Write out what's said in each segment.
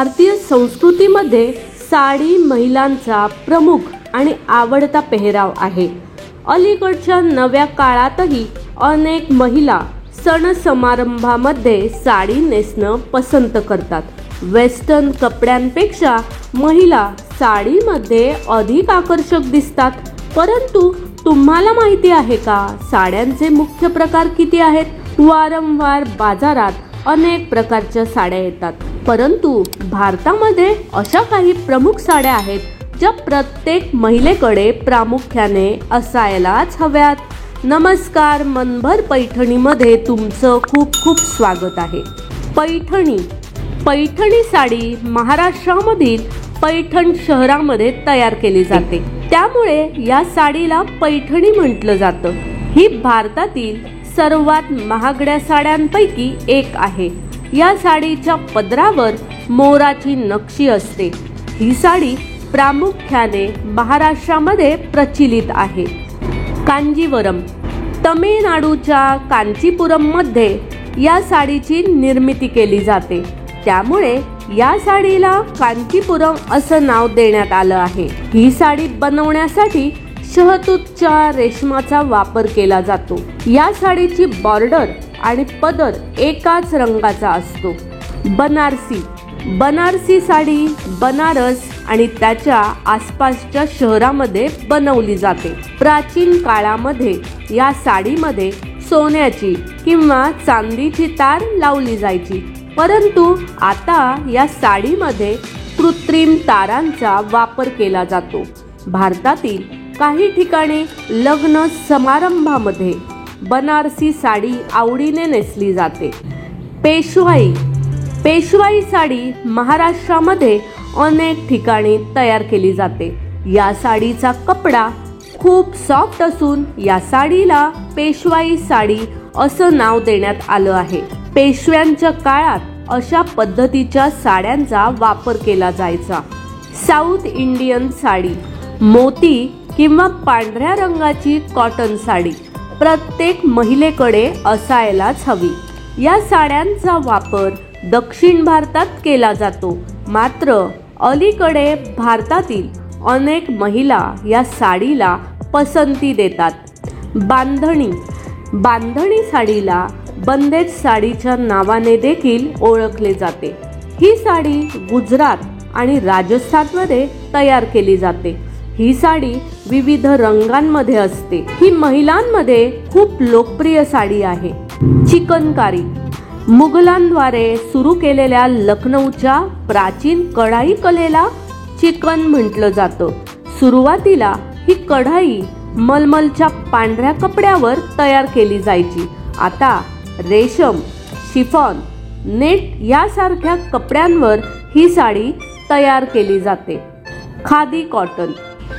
भारतीय संस्कृतीमध्ये साडी महिलांचा प्रमुख आणि आवडता पेहराव आहे। अलीकडच्या नव्या काळातही अनेक महिला सण समारंभामध्ये साडी नेसणं पसंत करतात। वेस्टर्न कपड्यांपेक्षा महिला साडीमध्ये अधिक आकर्षक दिसतात। परंतु तुम्हाला माहिती आहे का, साड्यांचे मुख्य प्रकार किती आहेत? वारंवार बाजारात अनेक प्रकारच्या साड्या येतात, परंतु भारतामध्ये अशा काही प्रमुख साड्या आहेत ज्या प्रत्येक महिलेकडे प्रामुख्याने असायलाच हव्यात। नमस्कार, मनभर पैठणीमध्ये तुमचं खूप खूप स्वागत आहे। पैठणी साडी महाराष्ट्रामधील पैठण शहरामध्ये तयार केली जाते, त्यामुळे या साडीला पैठणी म्हटलं जातं। ही भारतातील सर्वात महागड्या साड्यांपैकी एक आहे। या साडीच्या पदरावर मोराची नक्षी असते। ही साडी प्रामुख्याने महाराष्ट्रामध्ये प्रचलित आहे। कांजीवरम, तमिळनाडूच्या कांचीपुरम मध्ये या साडीची निर्मिती केली जाते, त्यामुळे या साडीला कांचीपुरम असं नाव देण्यात आलं आहे। ही साडी बनवण्यासाठी शहतूतच्या रेशमाचा वापर केला जातो। या साडीची बॉर्डर आणि पदर एकाच रंगाचा असतो। बनारसी साडी बनारस आणि त्याच्या आसपासच्या शहरामध्ये बनवली जाते। प्राचीन काळामध्ये या साडीमध्ये सोन्याची किंवा चांदीची तार लावली जायची, परंतु आता या साडीमध्ये कृत्रिम तारांचा वापर केला जातो। भारतातील काही ठिकाणी लग्न समारंभामध्ये बनारसी साडी आवडीने नेसली जाते। पेशवाई साडी महाराष्ट्रामध्ये अनेक ठिकाणी तयार केली जाते। या साडीचा कपडा खूप सॉफ्ट असून या साडीला पेशवाई साडी असं नाव देण्यात आलं आहे। पेशव्यांच्या काळात अशा पद्धतीच्या साड्यांचा वापर केला जायचा। साऊथ इंडियन साडी, मोती किंवा पांढऱ्या रंगाची कॉटन साडी प्रत्येक महिलेकडे असायलाच हवी। या साड्यांचा वापर दक्षिण भारतात केला जातो, मात्र अलीकडे भारतातील अनेक महिला या साडीला पसंती देतात। बांधणी साडीला बंदेज साडीच्या नावाने देखील ओळखले जाते। ही साडी गुजरात आणि राजस्थानमध्ये तयार केली जाते। ही साडी विविध रंगांमध्ये असते। ही महिलांमध्ये खूप लोकप्रिय साडी आहे। चिकनकारी, मुघलांद्वारे सुरू केलेल्या लखनौच्या प्राचीन कढाई कलेला चिकन म्हटलं जातं। सुरुवातीला ही कढाई मलमलच्या पांढऱ्या कपड्यावर तयार केली जायची। आता रेशम, शिफॉन, नेट यासारख्या कपड्यांवर ही साडी तयार केली जाते।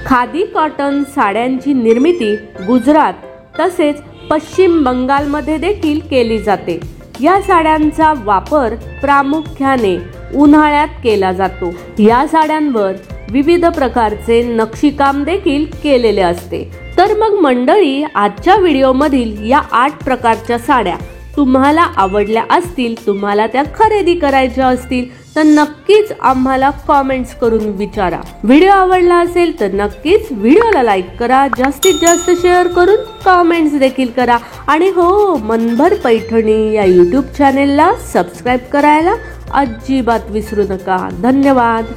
खादी कॉटन साड्यांची निर्मिती गुजरात तसेच पश्चिम बंगालमध्ये देखील केली जाते। या साड्यांचा वापर प्रामुख्याने उन्हाळ्यात केला जातो। या साड्यांवर विविध प्रकारचे नक्षीकाम देखील केलेले असते। तर मग मंडळी, आजच्या व्हिडिओमधील या 8 प्रकारच्या साड्या तुम्हाला आवडल्या असतील, तुम्हाला त्या खरेदी करायच्या असतील तर नक्कीच आम्हाला कमेंट्स करून विचारा। व्हिडिओ आवडला असेल तर नक्कीच व्हिडिओला लाईक करा, जास्तीत जास्त शेअर करून कमेंट्स देखील करा आणि हो, मनभर पैठणी या यूट्यूब चॅनेलला सबस्क्राईब करायला अजिबात विसरू नका। धन्यवाद।